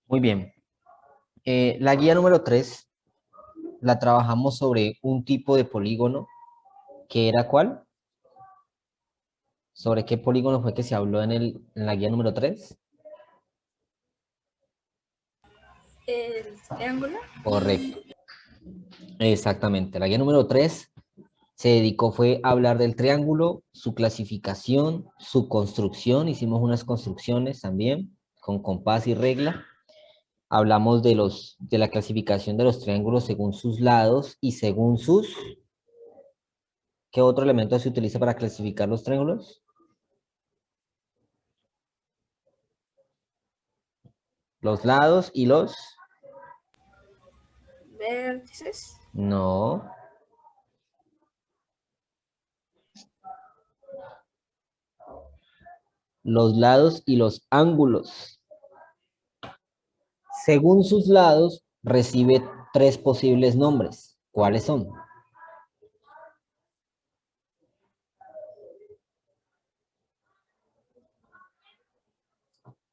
Muy bien. La guía número 3 la trabajamos sobre un tipo de polígono que era ¿cuál? ¿Sobre qué polígono fue que se habló en la guía número 3? El triángulo. Correcto. Exactamente. La guía número 3 se dedicó fue a hablar del triángulo, su clasificación, su construcción. Hicimos unas construcciones también con compás y regla. Hablamos de la clasificación de los triángulos según sus lados y según sus... ¿Qué otro elemento se utiliza para clasificar los triángulos? Los lados y los... Vértices. No. Los lados y los ángulos. Según sus lados, recibe tres posibles nombres. ¿Cuáles son?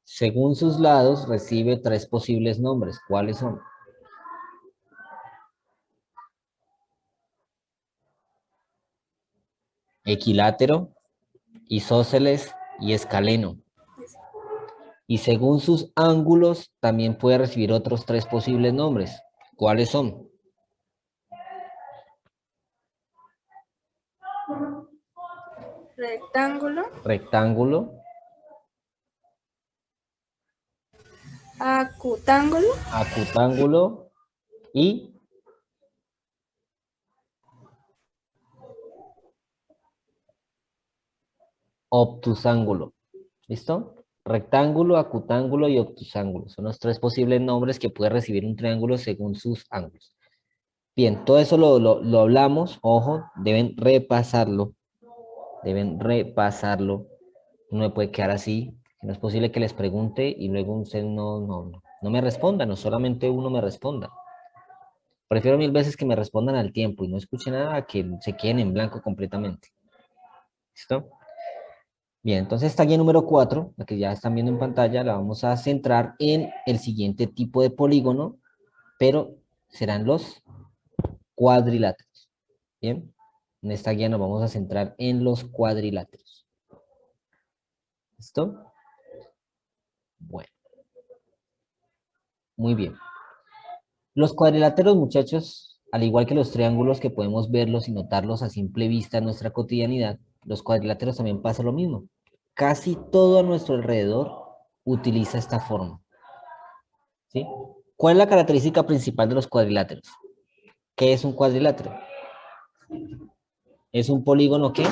Según sus lados, recibe tres posibles nombres. ¿Cuáles son? Equilátero, isósceles y escaleno. Y según sus ángulos, también puede recibir otros tres posibles nombres. ¿Cuáles son? Rectángulo. Rectángulo, Acutángulo. acutángulo y obtusángulo. ¿Listo? Rectángulo, acutángulo y obtusángulo. Son los tres posibles nombres que puede recibir un triángulo según sus ángulos. Bien, todo eso lo hablamos. Ojo, deben repasarlo. Deben repasarlo. No me puede quedar así. No es posible que les pregunte y luego usted no me responda, no solamente uno me responda. Prefiero mil veces que me respondan al tiempo y no escuchen nada a que se queden en blanco completamente. ¿Listo? Bien, entonces esta guía número 4, la que ya están viendo en pantalla, la vamos a centrar en el siguiente tipo de polígono, pero serán los cuadriláteros. Bien, en esta guía nos vamos a centrar en los cuadriláteros. ¿Listo? Bueno, muy bien. Los cuadriláteros, muchachos, al igual que los triángulos que podemos verlos y notarlos a simple vista en nuestra cotidianidad, los cuadriláteros también pasa lo mismo. Casi todo a nuestro alrededor utiliza esta forma. ¿Sí? ¿Cuál es la característica principal de los cuadriláteros? ¿Qué es un cuadrilátero? ¿Es un polígono qué?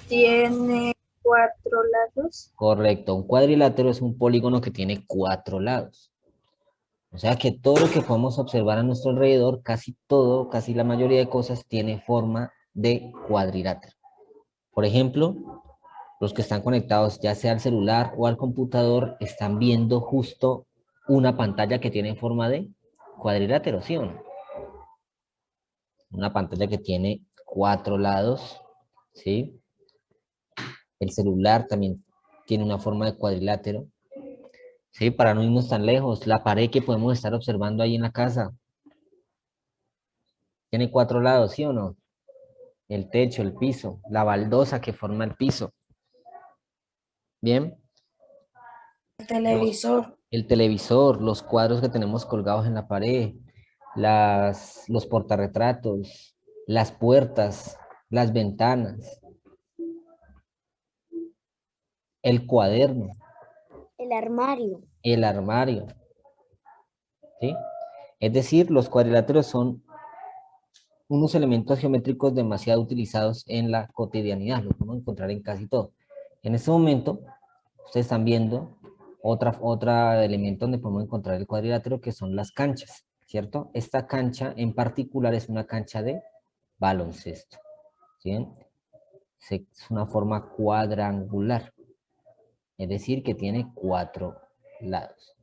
Tiene cuatro lados. Correcto, un cuadrilátero es un polígono que tiene cuatro lados. O sea que todo lo que podemos observar a nuestro alrededor, casi todo, casi la mayoría de cosas, tiene forma de cuadrilátero. Por ejemplo, los que están conectados ya sea al celular o al computador, están viendo justo una pantalla que tiene forma de cuadrilátero, ¿sí o no? Una pantalla que tiene cuatro lados, ¿sí? El celular también tiene una forma de cuadrilátero, ¿sí? Para no irnos tan lejos, la pared que podemos estar observando ahí en la casa tiene cuatro lados, ¿sí o no? El techo, el piso, la baldosa que forma el piso. Bien. Televisor. El televisor, los cuadros que tenemos colgados en la pared, los portarretratos, las puertas, las ventanas, el cuaderno, El armario. el armario, ¿sí? Es decir, los cuadriláteros son unos elementos geométricos demasiado utilizados en la cotidianidad, los podemos encontrar en casi todo. En este momento, ustedes están viendo otra elemento donde podemos encontrar el cuadrilátero, que son las canchas, ¿cierto? Esta cancha en particular es una cancha de baloncesto, ¿sí? Es una forma cuadrangular, es decir, que tiene cuatro lados,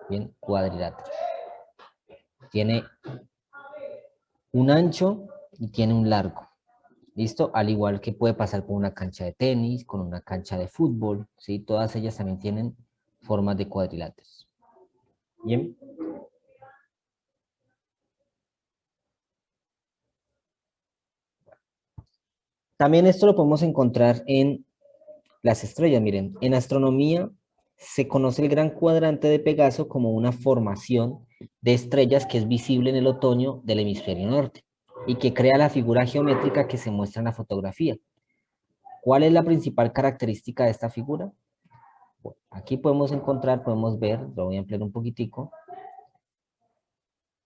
¿bien? Cuadrilátero. Tiene un ancho y tiene un largo. ¿Listo? Al igual que puede pasar por una cancha de tenis, con una cancha de fútbol, ¿sí? Todas ellas también tienen formas de cuadriláteros. Bien. También esto lo podemos encontrar en las estrellas. Miren, en astronomía se conoce el gran cuadrante de Pegaso como una formación de estrellas que es visible en el otoño del hemisferio norte y que crea la figura geométrica que se muestra en la fotografía. ¿Cuál es la principal característica de esta figura? Bueno, aquí podemos encontrar, podemos ver, lo voy a ampliar un poquitico,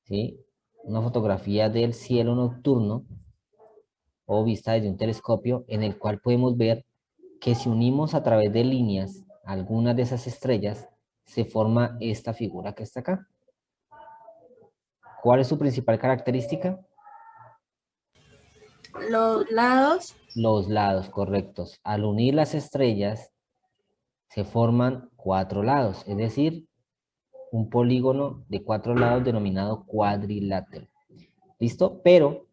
¿sí? Una fotografía del cielo nocturno o vista desde un telescopio en el cual podemos ver que si unimos a través de líneas algunas de esas estrellas, se forma esta figura que está acá. ¿Cuál es su principal característica? Los lados. Los lados correctos. Al unir las estrellas, se forman 4 lados, es decir, un polígono de 4 lados denominado cuadrilátero. ¿Listo? Pero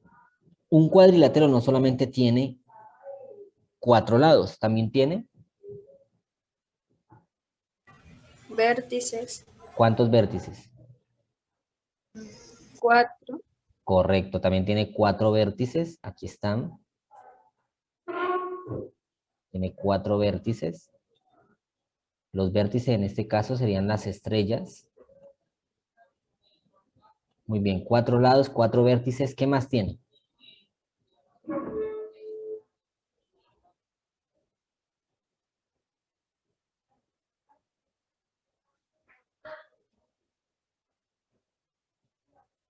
un cuadrilátero no solamente tiene 4 lados, también tiene Vértices. ¿cuántos vértices? 4. Correcto, también tiene 4 vértices, aquí están. Tiene 4 vértices. Los vértices en este caso serían las estrellas. Muy bien, 4 lados, 4 vértices. ¿Qué más tiene?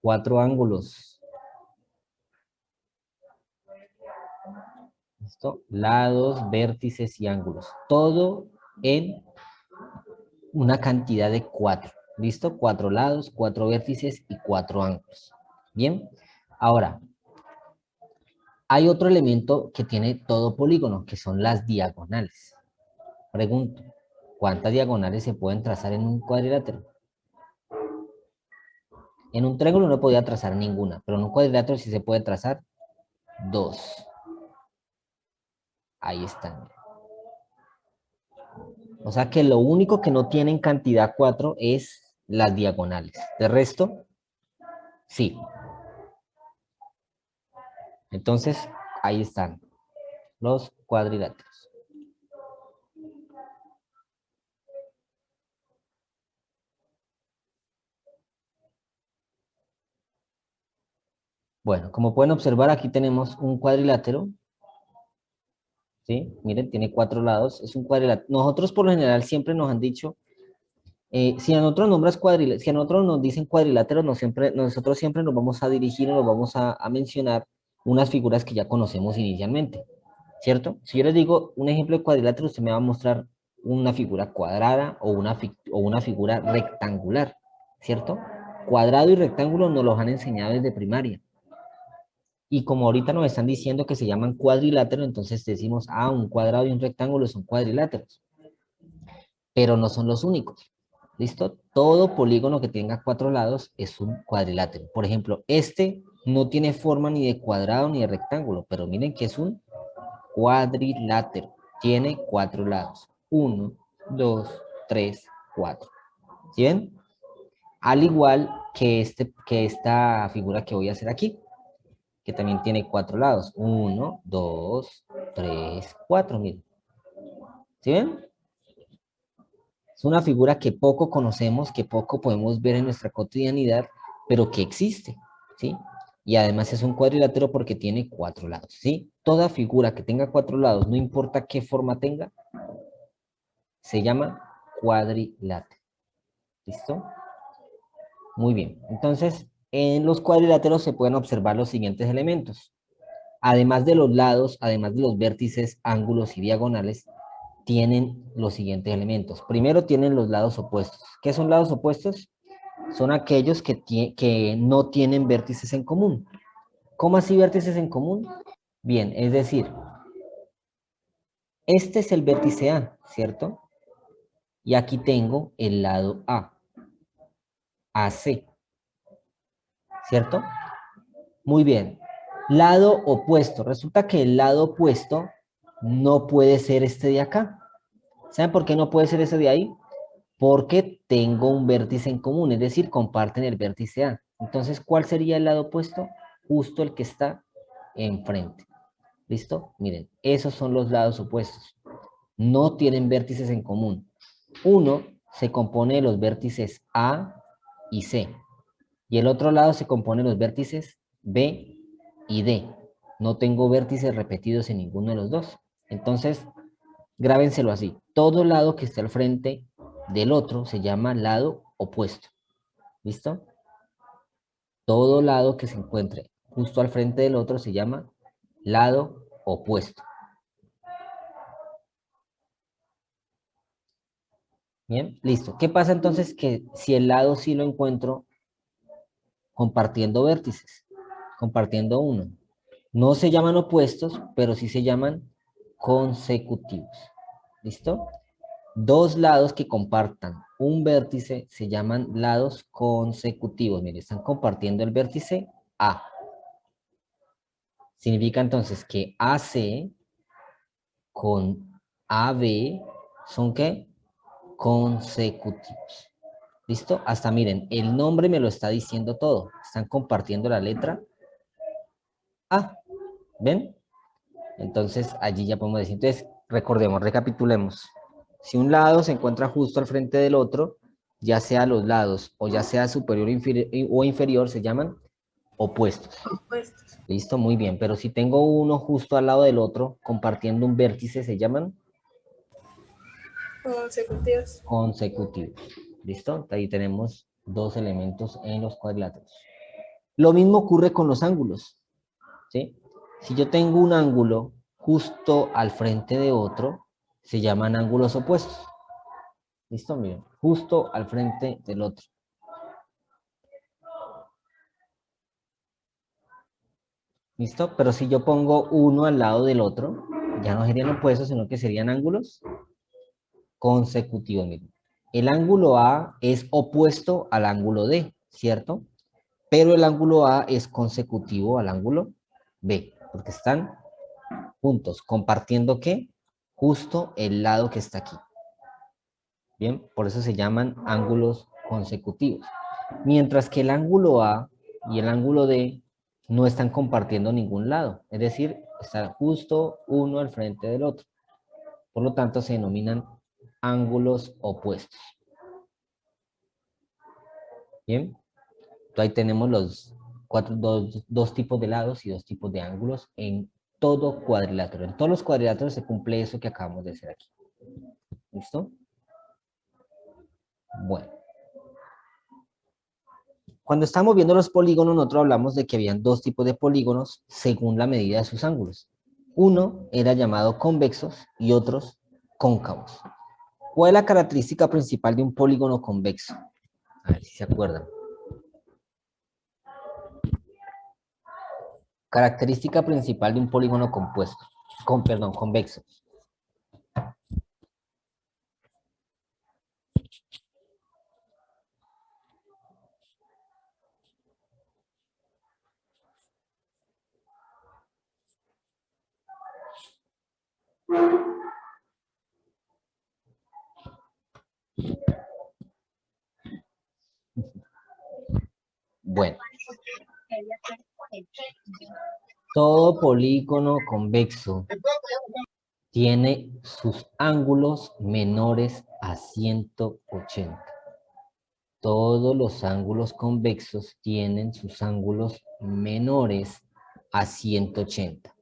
Cuatro ángulos. ¿Listo? Lados, vértices y ángulos. Todo en una cantidad de 4. ¿Listo? 4 lados, 4 vértices y 4 ángulos. Bien. Ahora, hay otro elemento que tiene todo polígono, que son las diagonales. Pregunto, ¿cuántas diagonales se pueden trazar en un cuadrilátero? En un triángulo no podía trazar ninguna, pero en un cuadrilátero sí se puede trazar 2. Ahí están. O sea que lo único que no tiene en cantidad 4 es las diagonales. De resto, sí. Entonces, ahí están los cuadriláteros. Bueno, como pueden observar, aquí tenemos un cuadrilátero. ¿Sí? Miren, tiene 4 lados. Es un cuadrilátero. Nosotros por lo general siempre nos han dicho, si a nosotros si a nosotros nos dicen cuadriláteros, nosotros siempre nos vamos a dirigir o nos vamos a mencionar unas figuras que ya conocemos inicialmente, ¿cierto? Si yo les digo un ejemplo de cuadrilátero, usted me va a mostrar una figura cuadrada o una figura rectangular, ¿cierto? Cuadrado y rectángulo nos los han enseñado desde primaria. Y como ahorita nos están diciendo que se llaman cuadriláteros, entonces decimos, ah, un cuadrado y un rectángulo son cuadriláteros. Pero no son los únicos. ¿Listo? Todo polígono que tenga 4 lados es un cuadrilátero. Por ejemplo, este no tiene forma ni de cuadrado ni de rectángulo, pero miren que es un cuadrilátero. Tiene 4 lados. 1, 2, 3, 4. ¿Sí ven? Al igual que esta figura que voy a hacer aquí, que también tiene 4 lados. 1, 2, 3, 4. Miren. ¿Sí ven? Es una figura que poco conocemos, que poco podemos ver en nuestra cotidianidad, pero que existe, ¿sí? Y además es un cuadrilátero porque tiene 4 lados, ¿sí? Toda figura que tenga 4 lados, no importa qué forma tenga, se llama cuadrilátero. ¿Listo? Muy bien. Entonces, en los cuadriláteros se pueden observar los siguientes elementos. Además de los lados, además de los vértices, ángulos y diagonales, tienen los siguientes elementos. Primero tienen los lados opuestos. ¿Qué son lados opuestos? Son aquellos que no tienen vértices en común. ¿Cómo así vértices en común? Bien, es decir, este es el vértice A, ¿cierto? Y aquí tengo el lado A, AC, ¿cierto? Muy bien. Lado opuesto. Resulta que el lado opuesto no puede ser este de acá. ¿Saben por qué no puede ser ese de ahí? porque tengo un vértice en común, es decir, comparten el vértice A. Entonces, ¿cuál sería el lado opuesto? Justo el que está enfrente. ¿Listo? Miren, esos son los lados opuestos. No tienen vértices en común. Uno se compone de los vértices A y C. Y el otro lado se compone de los vértices B y D. No tengo vértices repetidos en ninguno de los dos. Entonces, grábenselo así. Todo lado que esté al frente del otro se llama lado opuesto. ¿Listo? Todo lado que se encuentre justo al frente del otro se llama lado opuesto. Bien, listo. ¿Qué pasa entonces que si el lado sí lo encuentro compartiendo vértices, compartiendo uno? No se llaman opuestos, pero sí se llaman consecutivos. ¿Listo? Dos lados que compartan un vértice se llaman lados consecutivos. Mire, están compartiendo el vértice A. Significa entonces que AC con AB son ¿qué? Consecutivos. ¿Listo? Hasta miren, el nombre me lo está diciendo todo. Están compartiendo la letra A. ¿Ven? Entonces, allí ya podemos decir. Entonces, recordemos, recapitulemos. Si un lado se encuentra justo al frente del otro, ya sea los lados o ya sea superior o inferior, se llaman opuestos. Opuestos. ¿Listo? Muy bien. Pero si tengo uno justo al lado del otro, compartiendo un vértice, se llaman Consecutivos. consecutivos. ¿Listo? Ahí tenemos dos elementos en los cuadriláteros. Lo mismo ocurre con los ángulos. ¿Sí? Si yo tengo un ángulo justo al frente de otro, se llaman ángulos opuestos. ¿Listo? Miren, justo al frente del otro. ¿Listo? Pero si yo pongo uno al lado del otro, ya no serían opuestos, sino que serían ángulos consecutivos. Miren. El ángulo A es opuesto al ángulo D, ¿cierto? Pero el ángulo A es consecutivo al ángulo B, porque están juntos, compartiendo ¿qué? Justo el lado que está aquí. Bien, por eso se llaman ángulos consecutivos. Mientras que el ángulo A y el ángulo D no están compartiendo ningún lado, es decir, están justo uno al frente del otro. Por lo tanto, se denominan ángulos opuestos. Bien, entonces ahí tenemos los dos tipos de lados y dos tipos de ángulos en todo cuadrilátero. En todos los cuadriláteros se cumple eso que acabamos de hacer aquí. ¿Listo? Bueno. Cuando estamos viendo los polígonos, nosotros hablamos de que habían dos tipos de polígonos según la medida de sus ángulos. Uno era llamado convexos y otros cóncavos. ¿Cuál es la característica principal de un polígono convexo? A ver si se acuerdan. Característica principal de un polígono compuesto. Convexo. Bueno. Todo polígono convexo tiene sus ángulos menores a 180. Todos los ángulos convexos tienen sus ángulos menores a 180.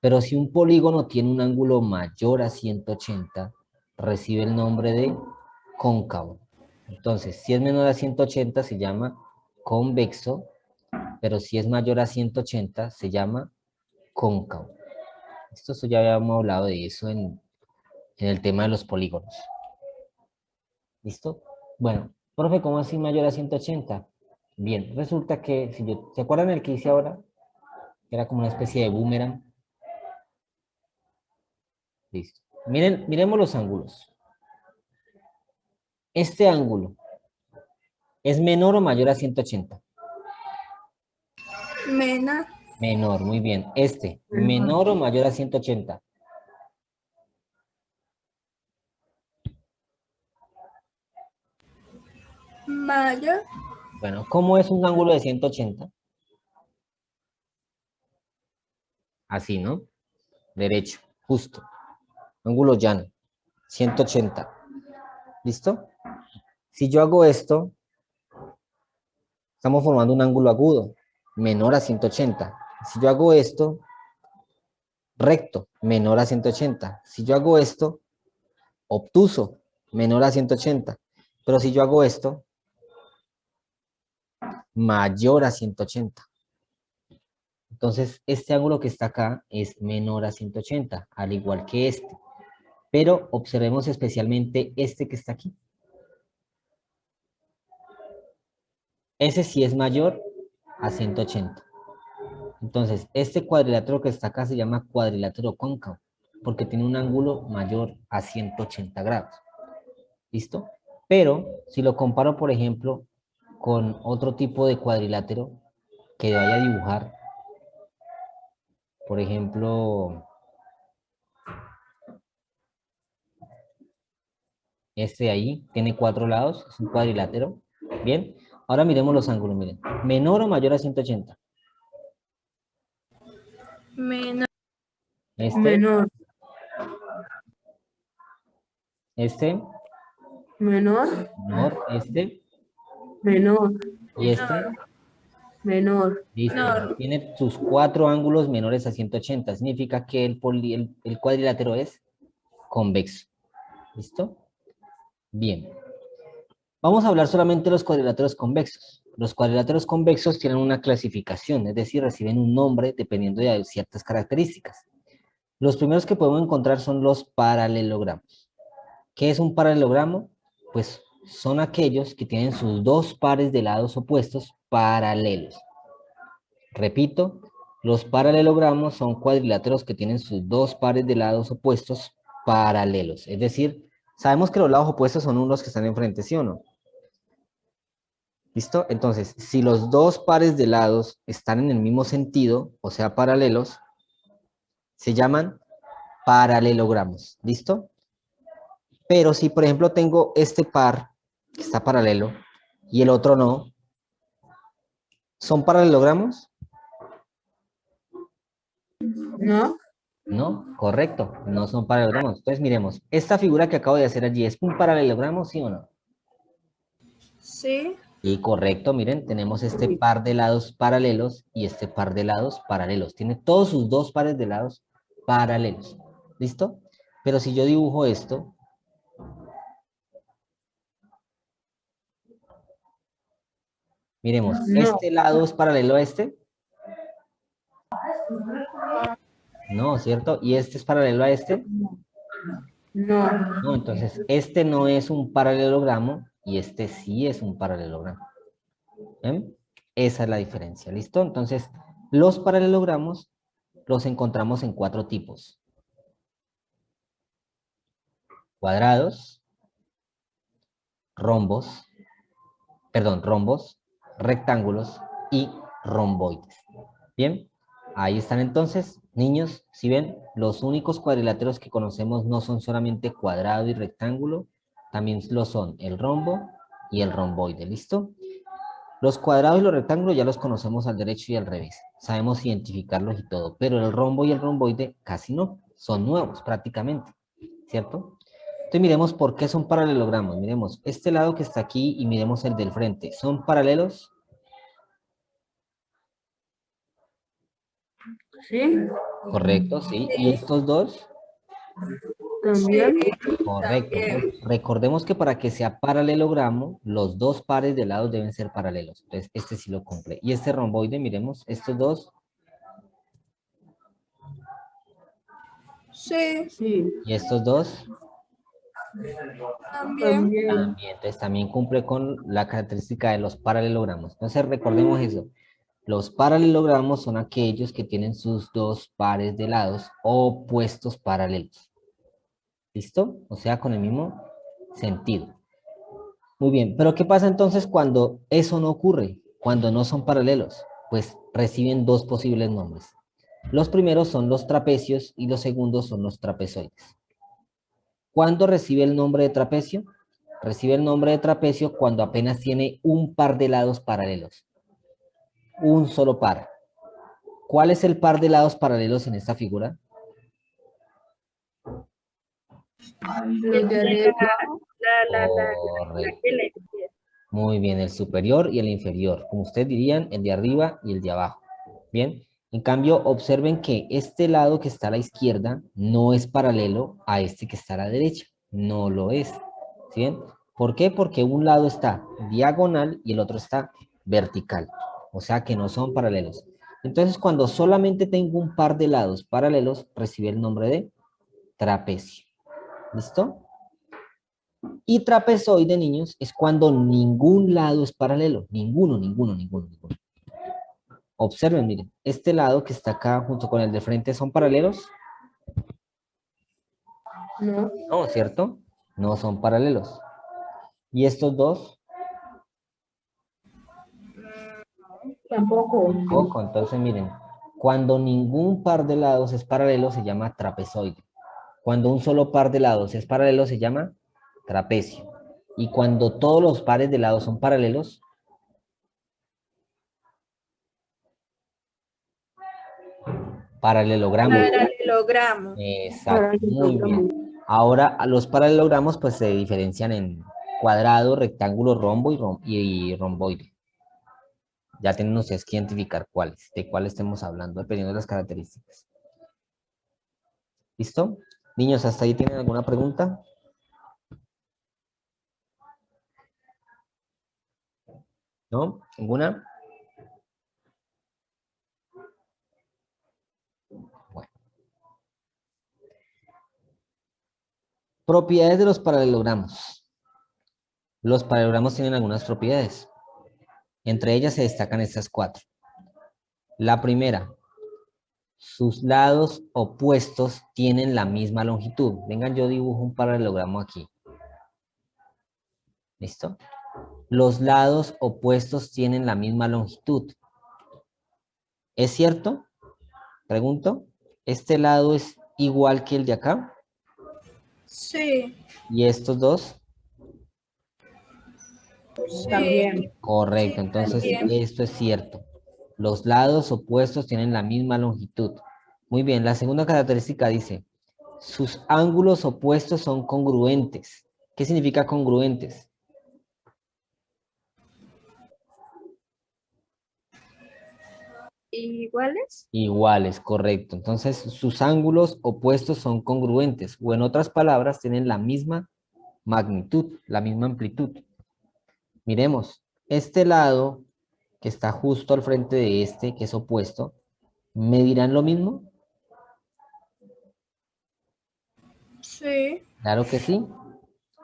Pero si un polígono tiene un ángulo mayor a 180, recibe el nombre de cóncavo. Entonces, si es menor a 180 se llama convexo, pero si es mayor a 180 se llama cóncavo. Esto ya habíamos hablado de eso en el tema de los polígonos. ¿Listo? Bueno, profe, ¿cómo así mayor a 180? Bien, resulta que, ¿se acuerdan el que hice ahora? Era como una especie de boomerang. Listo. Miren, miremos los ángulos. Este ángulo, ¿es menor o mayor a 180? Menor. Menor, muy bien. Este, ¿menor o mayor a 180? Mayor. Bueno, ¿cómo es un ángulo de 180? Así, ¿no? Derecho, justo. Ángulo llano, 180. ¿Listo? Si yo hago esto, estamos formando un ángulo agudo, menor a 180. Si yo hago esto, recto, menor a 180. Si yo hago esto, obtuso, menor a 180. Pero si yo hago esto, mayor a 180. Entonces, este ángulo que está acá es menor a 180, al igual que este. Pero observemos especialmente este que está aquí. Ese sí es mayor a 180. Entonces, este cuadrilátero que está acá se llama cuadrilátero cóncavo, porque tiene un ángulo mayor a 180 grados. ¿Listo? Pero, si lo comparo, por ejemplo, con otro tipo de cuadrilátero que vaya a dibujar, por ejemplo, este de ahí, tiene 4 lados, es un cuadrilátero. Bien, ahora miremos los ángulos, miren. ¿Menor o mayor a 180? Menor. Este, Menor, este, menor, menor, este menor, y este. menor. Listo, Menor. tiene sus 4 ángulos menores a 180. Significa que el cuadrilátero es convexo. ¿Listo? Bien. Vamos a hablar solamente de los cuadriláteros convexos. Los cuadriláteros convexos tienen una clasificación, es decir, reciben un nombre dependiendo de ciertas características. Los primeros que podemos encontrar son los paralelogramos. ¿Qué es un paralelogramo? Pues son aquellos que tienen sus 2 pares de lados opuestos paralelos. Repito, los paralelogramos son cuadriláteros que tienen sus 2 pares de lados opuestos paralelos. Es decir, sabemos que los lados opuestos son los que están enfrente, ¿sí o no? ¿Listo? Entonces, si los 2 pares de lados están en el mismo sentido, o sea, paralelos, se llaman paralelogramos. ¿Listo? Pero si, por ejemplo, tengo este par que está paralelo y el otro no, ¿son paralelogramos? ¿No? No, correcto, no son paralelogramos. Entonces, miremos, esta figura que acabo de hacer allí, ¿es un paralelogramo, sí o no? Sí. Sí, correcto, miren, tenemos este par de lados paralelos y este par de lados paralelos. Tiene todos sus 2 pares de lados paralelos. ¿Listo? Pero si yo dibujo esto, miremos, No. ¿este lado es paralelo a este? No, ¿cierto? ¿Y este es paralelo a este? No. No, entonces este no es un paralelogramo y este sí es un paralelogramo. ¿Ven? Esa es la diferencia, ¿listo? Entonces, los paralelogramos los encontramos en 4 tipos. Cuadrados, rombos, rectángulos y romboides. Bien, ahí están entonces, niños, si ven, los únicos cuadriláteros que conocemos no son solamente cuadrado y rectángulo, también lo son el rombo y el romboide, ¿listo? Los cuadrados y los rectángulos ya los conocemos al derecho y al revés, sabemos identificarlos y todo, pero el rombo y el romboide casi no, son nuevos prácticamente, ¿cierto? Entonces miremos por qué son paralelogramos. Miremos este lado que está aquí y miremos el del frente. ¿Son paralelos? ¿Sí? Correcto, sí. ¿Y estos dos? También. Correcto. También. Entonces, recordemos que para que sea paralelogramo, los 2 pares de lados deben ser paralelos. Entonces, este sí lo cumple. Y este romboide, miremos, estos dos Sí. Sí. y estos dos También. También. también. Entonces, también cumple con la característica de los paralelogramos. Entonces, recordemos eso. Los paralelogramos son aquellos que tienen sus 2 pares de lados opuestos paralelos. ¿Listo? O sea, con el mismo sentido. Muy bien, pero ¿qué pasa entonces cuando eso no ocurre? Cuando no son paralelos. Pues reciben 2 posibles nombres. Los primeros son los trapecios y los segundos son los trapezoides. ¿Cuándo recibe el nombre de trapecio? recibe el nombre de trapecio cuando apenas tiene un par de lados paralelos. Un solo par. ¿Cuál es el par de lados paralelos en esta figura? Los de arriba. Correcto. Muy bien, el superior y el inferior. Como ustedes dirían, el de arriba y el de abajo. Bien. En cambio, observen que este lado que está a la izquierda no es paralelo a este que está a la derecha. No lo es. ¿Sí ven? ¿Por qué? Porque un lado está diagonal y el otro está vertical. O sea que no son paralelos. Entonces, cuando solamente tengo un par de lados paralelos, recibe el nombre de trapecio. ¿Listo? Y trapezoide, niños, es cuando ningún lado es paralelo. Ninguno. Observen, miren, este lado que está acá junto con el de frente son paralelos. No. No, ¿cierto? No son paralelos. ¿Y estos dos? Tampoco. Tampoco. Entonces, miren, cuando ningún par de lados es paralelo se llama trapezoide. Cuando un solo par de lados es paralelo se llama trapecio. Y cuando todos los pares de lados son paralelos, paralelogramo. Paralelogramo. Exacto, muy bien. Ahora, a los paralelogramos pues se diferencian en cuadrado, rectángulo, rombo y romboide. Ya tienen ustedes que identificar cuáles, de cuáles estemos hablando, dependiendo de las características. ¿Listo? Niños, ¿hasta ahí tienen alguna pregunta? ¿No? ¿Ninguna? Bueno. Propiedades de los paralelogramos. Los paralelogramos tienen algunas propiedades. Entre ellas se destacan estas cuatro. La primera, sus lados opuestos tienen la misma longitud. Vengan, yo dibujo un paralelogramo aquí. ¿Listo? Los lados opuestos tienen la misma longitud. ¿Es cierto? Pregunto. ¿Este lado es igual que el de acá? Sí. ¿Y estos dos? Sí. También. Correcto, entonces también. esto es cierto. Los lados opuestos tienen la misma longitud. Muy bien, la segunda característica dice, sus ángulos opuestos son congruentes. ¿Qué significa congruentes? ¿Iguales? Iguales, correcto. Entonces, sus ángulos opuestos son congruentes, o en otras palabras, tienen la misma magnitud, la misma amplitud. Miremos, este lado que está justo al frente de este, que es opuesto, ¿medirán lo mismo? Sí. Claro que sí,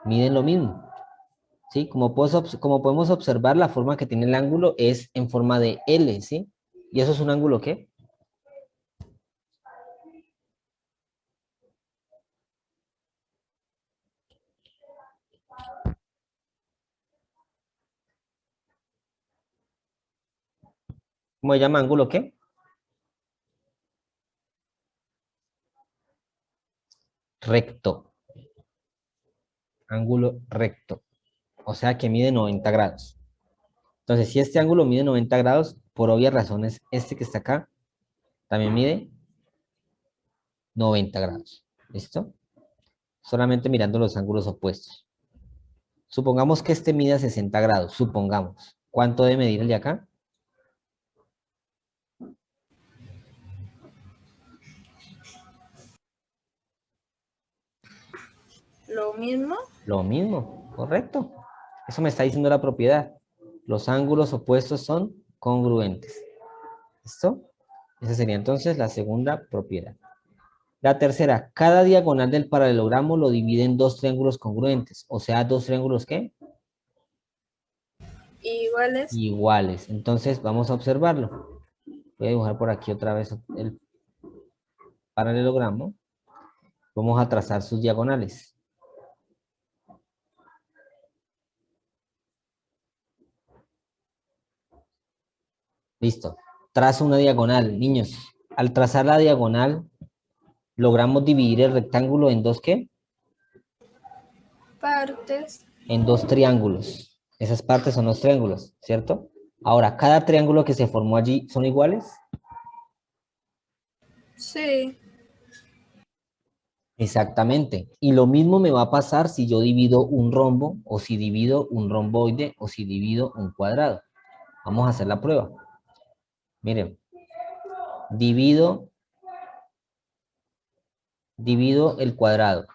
miden lo mismo. ¿Sí? Como podemos observar, la forma que tiene el ángulo es en forma de L, ¿sí? ¿Y eso es un ángulo qué? ¿Cómo se llama ángulo qué? Recto. Ángulo recto. O sea que mide 90 grados. Entonces, si este ángulo mide 90 grados, por obvias razones, este que está acá también mide 90 grados. ¿Listo? Solamente mirando los ángulos opuestos. Supongamos que este mida 60 grados. Supongamos. ¿Cuánto debe medir el de acá? Lo mismo. Lo mismo, correcto. Eso me está diciendo la propiedad. Los ángulos opuestos son congruentes. ¿Listo? Esa sería entonces la segunda propiedad. La tercera, cada diagonal del paralelogramo lo divide en dos triángulos congruentes. O sea, dos triángulos ¿qué? Iguales. Iguales. Entonces vamos a observarlo. Voy a dibujar por aquí otra vez el paralelogramo. Vamos a trazar sus diagonales. Listo. Trazo una diagonal, niños. Al trazar la diagonal, logramos dividir el rectángulo en dos ¿qué? Partes. en dos triángulos. Esas partes son los triángulos, ¿cierto? Ahora, cada triángulo que se formó allí, ¿son iguales? Sí. Exactamente. Y lo mismo me va a pasar si yo divido un rombo, o si divido un romboide, o si divido un cuadrado. Vamos a hacer la prueba. Miren, divido el cuadrado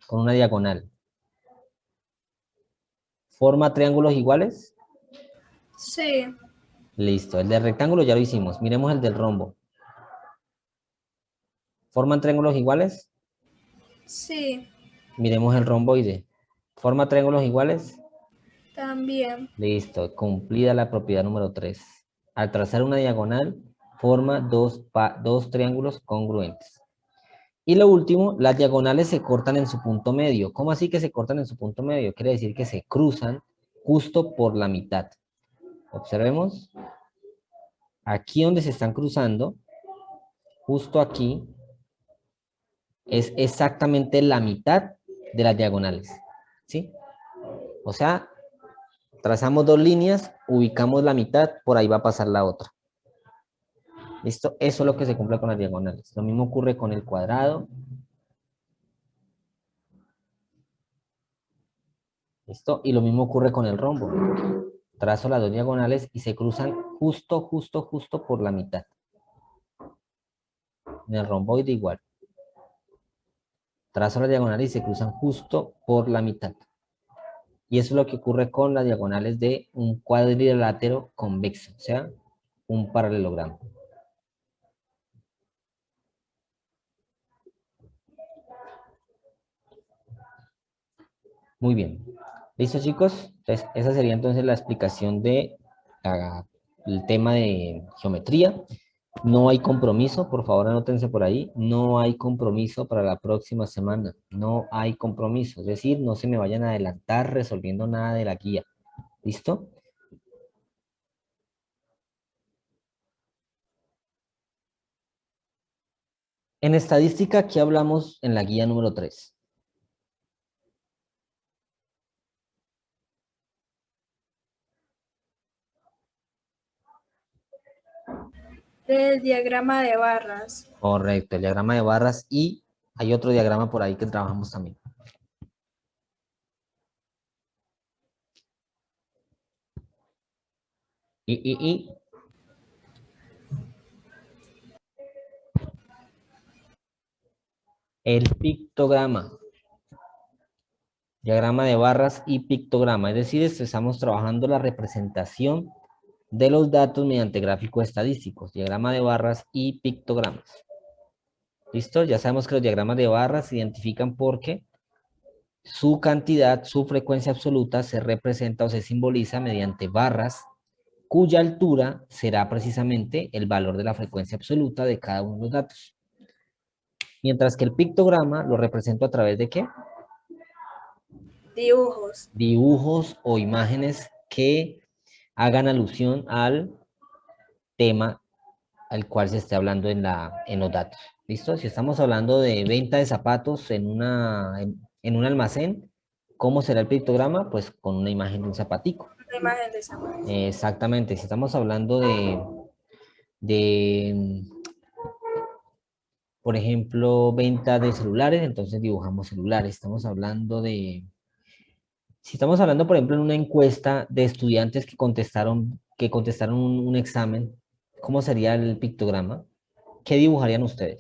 con una diagonal. ¿Forma triángulos iguales? Sí. Listo. El del rectángulo ya lo hicimos. Miremos el del rombo. ¿Forman triángulos iguales? Sí. Miremos el romboide. ¿Forma triángulos iguales? También. Listo. Cumplida la propiedad número 3. Al trazar una diagonal, forma dos triángulos congruentes. Y lo último, las diagonales se cortan en su punto medio. ¿Cómo así que se cortan en su punto medio? Quiere decir que se cruzan justo por la mitad. Observemos. Aquí donde se están cruzando, justo aquí, es exactamente la mitad de las diagonales. ¿Sí? O sea, trazamos dos líneas, ubicamos la mitad, por ahí va a pasar la otra. ¿Listo? Eso es lo que se cumple con las diagonales. Lo mismo ocurre con el cuadrado. ¿Listo? Y lo mismo ocurre con el rombo. Trazo las dos diagonales y se cruzan justo por la mitad. En el romboide igual. Trazo las diagonales y se cruzan justo por la mitad. Y eso es lo que ocurre con las diagonales de un cuadrilátero convexo, o sea, un paralelogramo. Muy bien. ¿Listo, chicos? Entonces, esa sería entonces la explicación de el tema de geometría. No hay compromiso, por favor anótense por ahí. No hay compromiso para la próxima semana. No hay compromiso. Es decir, no se me vayan a adelantar resolviendo nada de la guía. ¿Listo? En estadística, aquí hablamos en la guía número 3. Del diagrama de barras. Correcto, el diagrama de barras y hay otro diagrama por ahí que trabajamos también. Y el pictograma. Diagrama de barras y pictograma. Es decir, estamos trabajando la representación de los datos mediante gráficos estadísticos. Diagrama de barras y pictogramas. ¿Listo? Ya sabemos que los diagramas de barras se identifican porque su cantidad, su frecuencia absoluta se representa o se simboliza mediante barras cuya altura será precisamente el valor de la frecuencia absoluta de cada uno de los datos. Mientras que el pictograma lo represento a través de ¿qué? Dibujos. Dibujos o imágenes que hagan alusión al tema al cual se esté hablando en los datos. ¿Listo? Si estamos hablando de venta de zapatos en un almacén, ¿cómo será el pictograma? Pues con una imagen de un zapatico. Una imagen de zapatos. Exactamente. Si estamos hablando de, por ejemplo, venta de celulares, entonces dibujamos celulares. Si estamos hablando, por ejemplo, en una encuesta de estudiantes que contestaron un examen, ¿cómo sería el pictograma? ¿Qué dibujarían ustedes?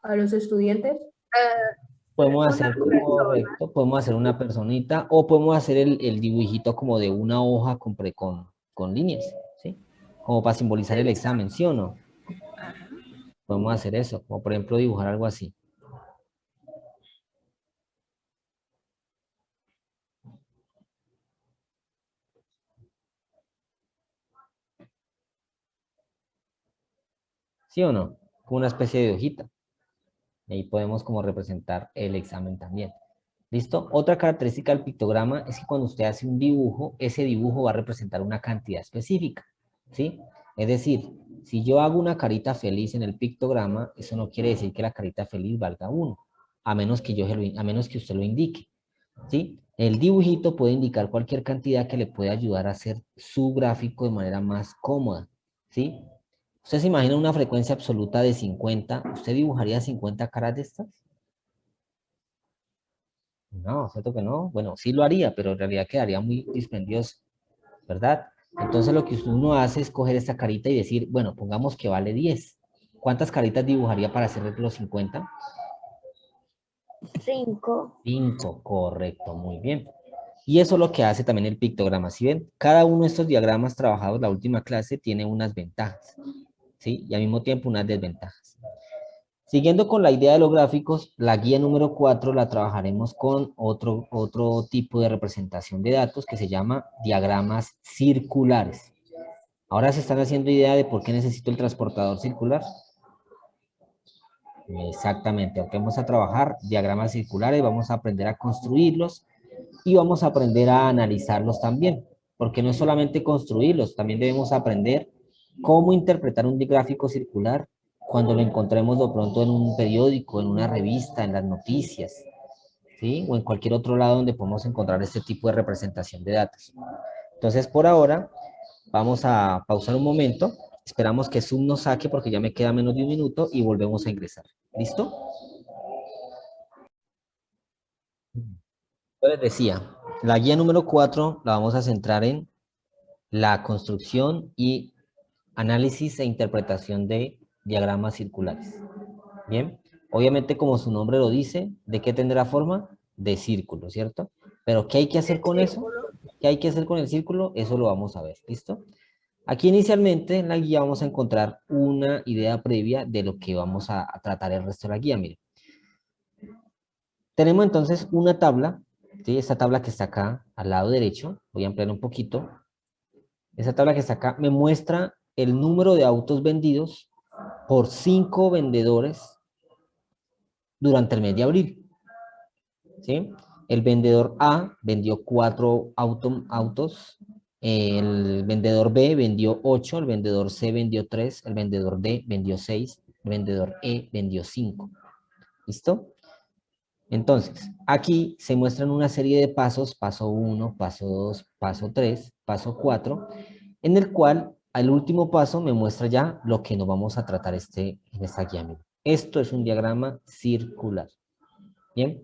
A los estudiantes. Podemos Una hacer, persona. correcto, podemos hacer una personita o podemos hacer el dibujito como de una hoja con líneas, ¿sí? Como para simbolizar el examen, ¿sí o no? Ajá. Podemos hacer eso, como por ejemplo dibujar algo así. ¿Sí o no? Como una especie de hojita. Y ahí podemos como representar el examen también. ¿Listo? Otra característica del pictograma es que cuando usted hace un dibujo, ese dibujo va a representar una cantidad específica, ¿sí? Es decir, si yo hago una carita feliz en el pictograma, eso no quiere decir que la carita feliz valga 1. a menos que a menos que usted lo indique, ¿sí? El dibujito puede indicar cualquier cantidad que le pueda ayudar a hacer su gráfico de manera más cómoda, ¿sí? Usted se imagina una frecuencia absoluta de 50, ¿usted dibujaría 50 caras de estas? No, ¿cierto que no? Bueno, sí lo haría, pero en realidad quedaría muy dispendioso, ¿verdad? Entonces lo que uno hace es coger esta carita y decir, bueno, pongamos que vale 10. ¿Cuántas caritas dibujaría para hacer los 50? 5. 5, correcto, muy bien. Y eso es lo que hace también el pictograma. Si ven, cada uno de estos diagramas trabajados la última clase tiene unas ventajas, ¿sí? Y al mismo tiempo unas desventajas. Siguiendo con la idea de los gráficos, la guía número 4 la trabajaremos con otro tipo de representación de datos que se llama diagramas circulares. Ahora se están haciendo idea de por qué necesito el transportador circular. Exactamente, aunque vamos a trabajar diagramas circulares, vamos a aprender a construirlos y vamos a aprender a analizarlos también, porque no es solamente construirlos, también debemos aprender cómo interpretar un gráfico circular cuando lo encontremos de pronto en un periódico, en una revista, en las noticias, ¿sí? O en cualquier otro lado donde podamos encontrar este tipo de representación de datos. Entonces, por ahora, vamos a pausar un momento, esperamos que Zoom nos saque porque ya me queda menos de un minuto y volvemos a ingresar. ¿Listo? Yo les decía, la guía número 4 la vamos a centrar en la construcción y análisis e interpretación de diagramas circulares. Bien, obviamente como su nombre lo dice, ¿de qué tendrá forma? De círculo, ¿cierto? Pero ¿qué hay que hacer El con eso? círculo. ¿Qué hay que hacer con el círculo? Eso lo vamos a ver, ¿listo? Aquí inicialmente en la guía vamos a encontrar una idea previa de lo que vamos a tratar el resto de la guía, miren. Tenemos entonces una tabla, ¿sí? Esta tabla que está acá al lado derecho, voy a ampliar un poquito. Esa tabla que está acá me muestra el número de autos vendidos por 5 vendedores durante el mes de abril, ¿sí? El vendedor A vendió 4 autos, el vendedor B vendió 8, el vendedor C vendió 3, el vendedor D vendió 6, el vendedor E vendió 5. ¿Listo? Entonces, aquí se muestran una serie de pasos, paso 1, paso 2, paso 3, paso 4, en el cual al último paso me muestra ya lo que nos vamos a tratar en esta guía. Esto es un diagrama circular. Bien.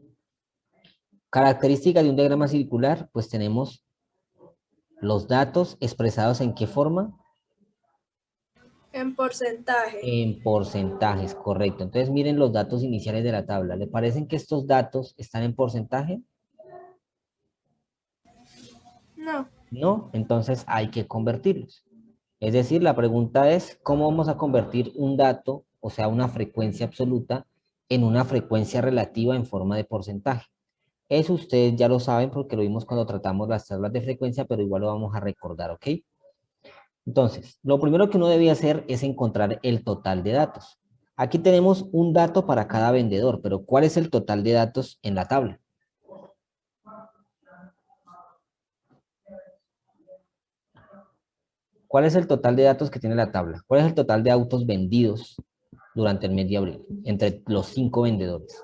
Características de un diagrama circular, pues tenemos los datos expresados en qué forma. En porcentaje. En porcentajes, correcto. Entonces miren los datos iniciales de la tabla. ¿Le parecen que estos datos están en porcentaje? No. No, entonces hay que convertirlos. Es decir, la pregunta es, ¿cómo vamos a convertir un dato, o sea, una frecuencia absoluta, en una frecuencia relativa en forma de porcentaje? Eso ustedes ya lo saben porque lo vimos cuando tratamos las tablas de frecuencia, pero igual lo vamos a recordar, ¿ok? Entonces, lo primero que uno debe hacer es encontrar el total de datos. Aquí tenemos un dato para cada vendedor, pero ¿cuál es el total de datos en la tabla? ¿Cuál es el total de datos que tiene la tabla? ¿Cuál es el total de autos vendidos durante el mes de abril entre los 5 vendedores?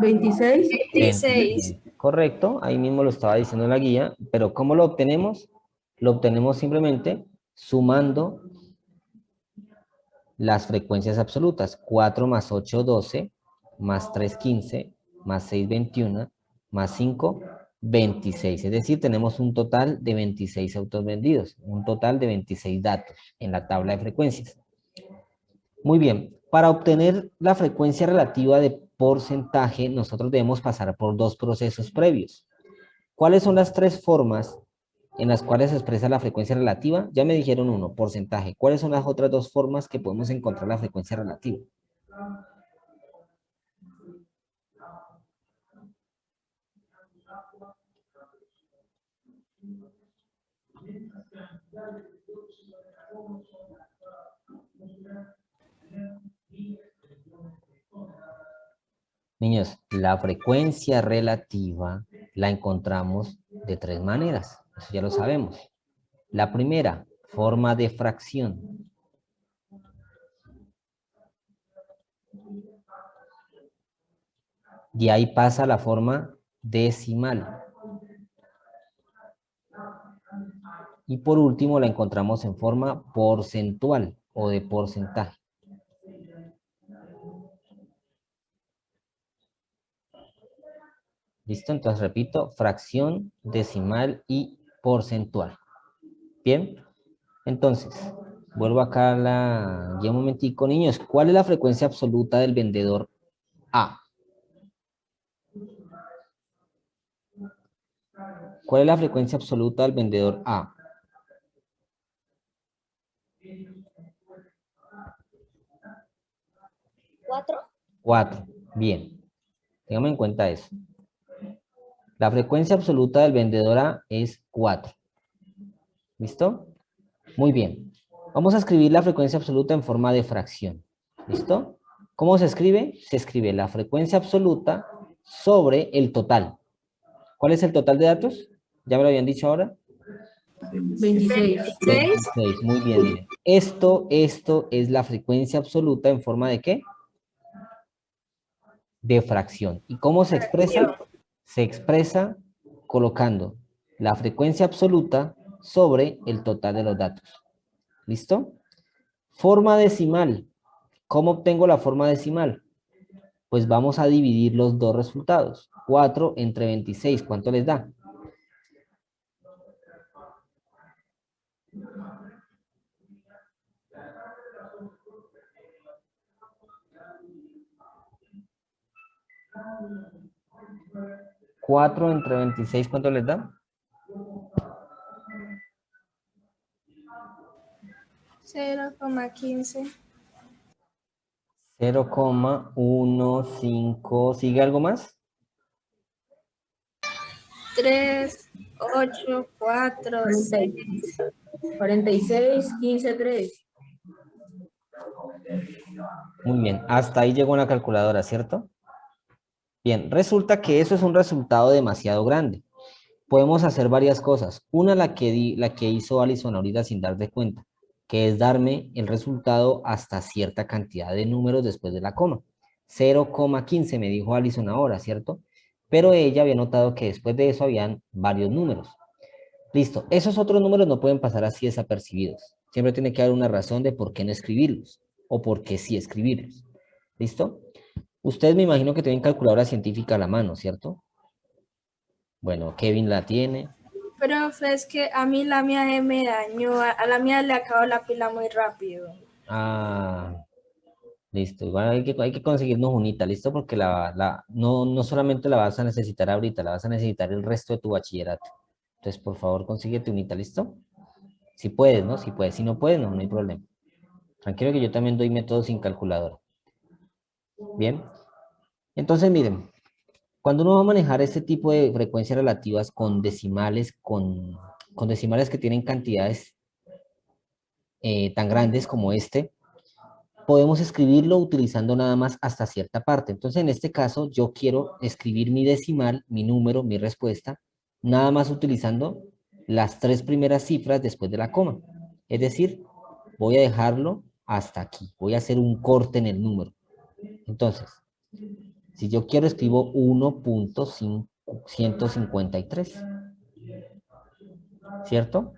¿26? 26. Correcto, ahí mismo lo estaba diciendo en la guía, pero ¿cómo lo obtenemos? Lo obtenemos simplemente sumando las frecuencias absolutas. 4 más 8, 12, más 3, 15, más 6, 21, más 5, 26. Es decir, tenemos un total de 26 autos vendidos, un total de 26 datos en la tabla de frecuencias. Muy bien, para obtener la frecuencia relativa de porcentaje, nosotros debemos pasar por dos procesos previos. ¿Cuáles son las tres formas en las cuales se expresa la frecuencia relativa? Ya me dijeron uno, porcentaje. ¿Cuáles son las otras dos formas que podemos encontrar la frecuencia relativa? Niños, la frecuencia relativa la encontramos de tres maneras. Eso ya lo sabemos. La primera, Forma de fracción. De ahí pasa a la forma decimal. Y por último la encontramos en forma porcentual o de porcentaje. ¿Listo? Entonces repito, fracción, decimal y porcentual. Bien, entonces, vuelvo acá a la guía un momentico. Niños, ¿cuál es la frecuencia absoluta del vendedor A? ¿Cuál es la frecuencia absoluta del vendedor A? 4. 4. Bien, tengamos en cuenta eso. La frecuencia absoluta del vendedor A es 4. ¿Listo? Muy bien. Vamos a escribir la frecuencia absoluta en forma de fracción. ¿Listo? ¿Cómo se escribe? Se escribe la frecuencia absoluta sobre el total. ¿Cuál es el total de datos? ¿Ya me lo habían dicho ahora? 26. 6. 26. Muy bien, miren. Esto es la frecuencia absoluta en forma de ¿qué? De fracción. ¿Y cómo se expresa? Se expresa colocando la frecuencia absoluta sobre el total de los datos. ¿Listo? Forma decimal. ¿Cómo obtengo la forma decimal? Pues vamos a dividir los dos resultados. 4 entre 26, ¿cuánto les da? ¿4 entre 26, cuánto les da? 0,15. 0,15. ¿Sigue algo más? 3, 8, 4, 6. 46, 15, 3. Muy bien, hasta ahí llegó una calculadora, ¿cierto? Bien, resulta que eso es un resultado demasiado grande. Podemos hacer varias cosas. Una, la que hizo Alison ahorita sin dar de cuenta, que es darme el resultado hasta cierta cantidad de números después de la coma. 0,15 me dijo Alison ahora, ¿cierto? Pero ella había notado que después de eso habían varios números. Listo, esos otros números no pueden pasar así desapercibidos. Siempre tiene que haber una razón de por qué no escribirlos o por qué sí escribirlos. ¿Listo? Ustedes me imagino que tienen calculadora científica a la mano, ¿cierto? Bueno, Kevin la tiene. Profe, es que a mí la mía me dañó. A la mía le acabó la pila muy rápido. Ah, listo. Igual hay que conseguirnos unita, ¿listo? Porque no solamente la vas a necesitar ahorita, la vas a necesitar el resto de tu bachillerato. Entonces, por favor, consíguete unita, ¿listo? Si puedes, ¿no? Si puedes. Si no puedes, no hay problema. Tranquilo que yo también doy métodos sin calculadora. Bien. Entonces, miren, cuando uno va a manejar este tipo de frecuencias relativas con decimales, con decimales que tienen cantidades tan grandes como este, podemos escribirlo utilizando nada más hasta cierta parte. Entonces, en este caso, yo quiero escribir mi decimal, mi número, mi respuesta, nada más utilizando las 3 primeras cifras después de la coma. Es decir, voy a dejarlo hasta aquí. Voy a hacer un corte en el número. Entonces, si yo quiero, escribo 1.153. ¿Cierto?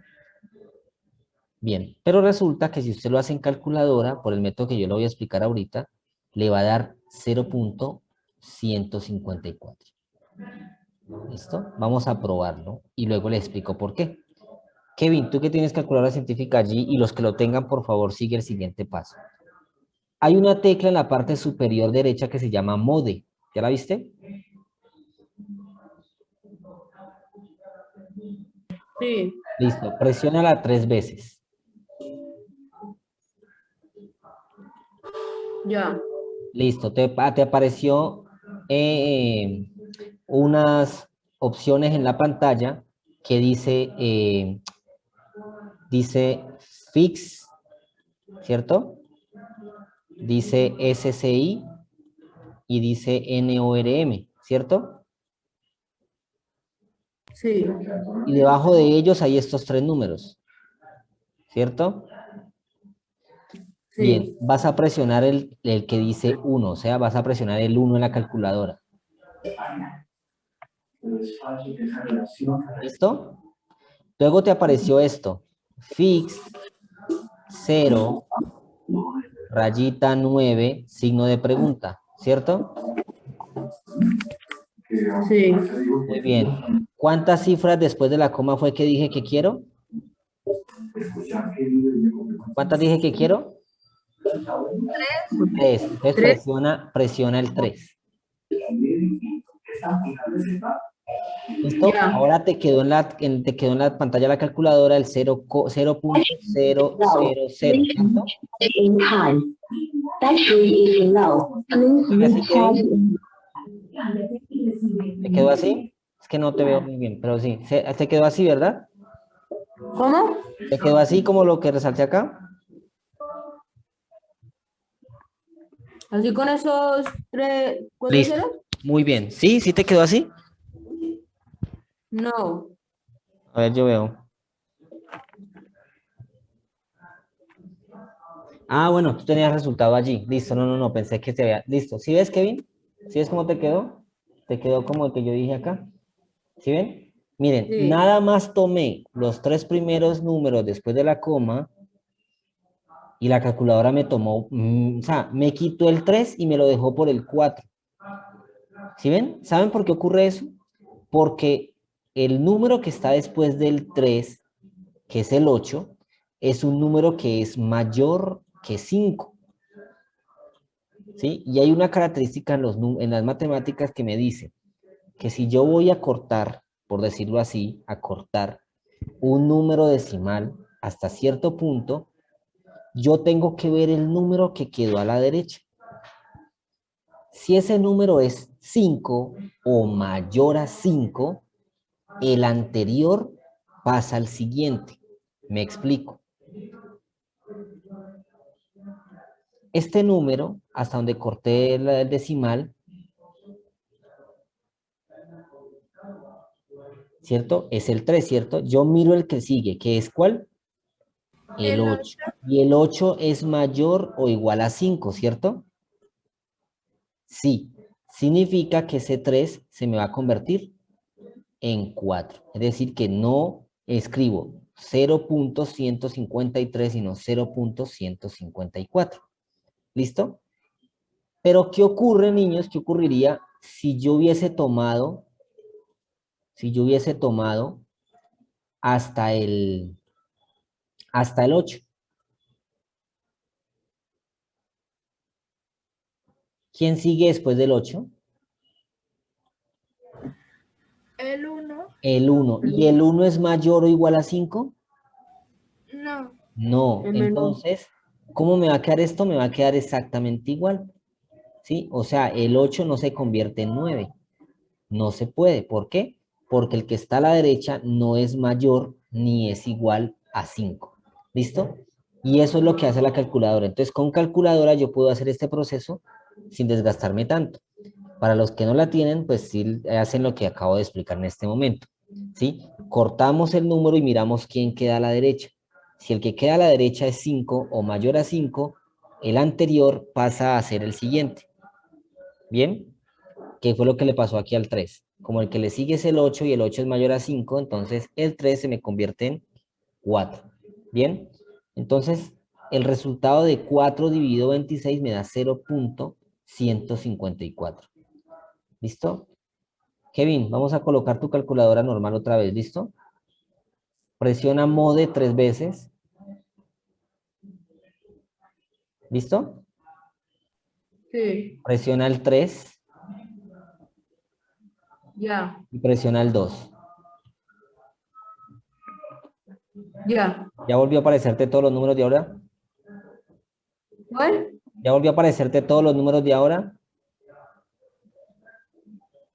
Bien, pero resulta que si usted lo hace en calculadora, por el método que yo le voy a explicar ahorita, le va a dar 0.154. ¿Listo? Vamos a probarlo y luego le explico por qué. Kevin, tú que tienes calculadora científica allí y los que lo tengan, por favor, sigue el siguiente paso. Hay una tecla en la parte superior derecha que se llama Mode. ¿Ya la viste? Sí. Listo, presiónala 3 veces. Ya. Listo, te apareció unas opciones en la pantalla que dice Fix, ¿cierto? Dice SCI y dice NORM, ¿cierto? Sí. Y debajo de ellos hay estos 3 números. ¿cierto? Sí. Bien, vas a presionar el que dice 1, o sea, vas a presionar el 1 en la calculadora. ¿Listo? Luego te apareció esto, fix 0, rayita 9, signo de pregunta, ¿cierto? Sí. Muy bien. ¿Cuántas cifras después de la coma fue que dije que quiero? ¿Cuántas dije que quiero? 3. Entonces 3. presiona el 3. ¿Listo? Ya. Ahora te quedó te quedó en la pantalla la calculadora el 0.000, ¿cierto? In time. Battery is low. Please ¿Sigue así, recharge Kevin? in ¿Te quedó así? Es que no te veo muy bien, pero sí. ¿Te quedó así, verdad? ¿Cómo? ¿Te quedó así como lo que resalté acá? Así con esos 4 Listo. ceros. Muy bien. ¿Sí? ¿Sí te quedó así? No. A ver, yo veo. Ah, bueno, tú tenías resultado allí. Listo, no, pensé que se veía. Listo. ¿Sí ves, Kevin? ¿Sí ves cómo te quedó? Te quedó como el que yo dije acá. ¿Sí ven? Miren, Sí. nada más tomé los 3 primeros números después de la coma y la calculadora me tomó, o sea, me quitó el 3 y me lo dejó por el 4. ¿Sí ven? ¿Saben por qué ocurre eso? Porque el número que está después del 3, que es el 8, es un número que es mayor que 5. ¿Sí? Y hay una característica en las matemáticas que me dice que si yo voy a cortar, por decirlo así, a cortar un número decimal hasta cierto punto, yo tengo que ver el número que quedó a la derecha. Si ese número es 5 o mayor a 5, el anterior pasa al siguiente. Me explico. Este número, hasta donde corté el decimal, ¿cierto? Es el 3, ¿cierto? Yo miro el que sigue, que es ¿cuál? El El 8. 8. Y el 8 es mayor o igual a 5, ¿cierto? Sí. Significa que ese 3 se me va a convertir en 4. Es decir, que no escribo 0.153, sino 0.154. ¿Listo? Pero ¿qué ocurre, niños? ¿Qué ocurriría si yo hubiese tomado, hasta el 8? ¿Quién sigue después del 8? El 1. El 1. ¿Y el 1 es mayor o igual a 5? No. No. El menor. Entonces, ¿cómo me va a quedar esto? Me va a quedar exactamente igual. ¿Sí? O sea, el 8 no se convierte en 9. No se puede. ¿Por qué? Porque el que está a la derecha no es mayor ni es igual a 5. ¿Listo? Y eso es lo que hace la calculadora. Entonces, con calculadora yo puedo hacer este proceso sin desgastarme tanto. Para los que no la tienen, pues sí hacen lo que acabo de explicar en este momento. ¿Sí? Cortamos el número y miramos quién queda a la derecha. Si el que queda a la derecha es 5 o mayor a 5, el anterior pasa a ser el siguiente. ¿Bien? ¿Qué fue lo que le pasó aquí al 3? Como el que le sigue es el 8 y el 8 es mayor a 5, entonces el 3 se me convierte en 4. ¿Bien? Entonces, el resultado de 4 dividido 26 me da 0.154. ¿Listo? Kevin, vamos a colocar tu calculadora normal otra vez, ¿listo? Presiona mode 3 veces. ¿Listo? Sí. Presiona el 3 Ya. y presiona el 2. Ya. ¿Ya volvió a aparecerte todos los números de ahora? ¿Cuál? ¿Ya volvió a aparecerte todos los números de ahora?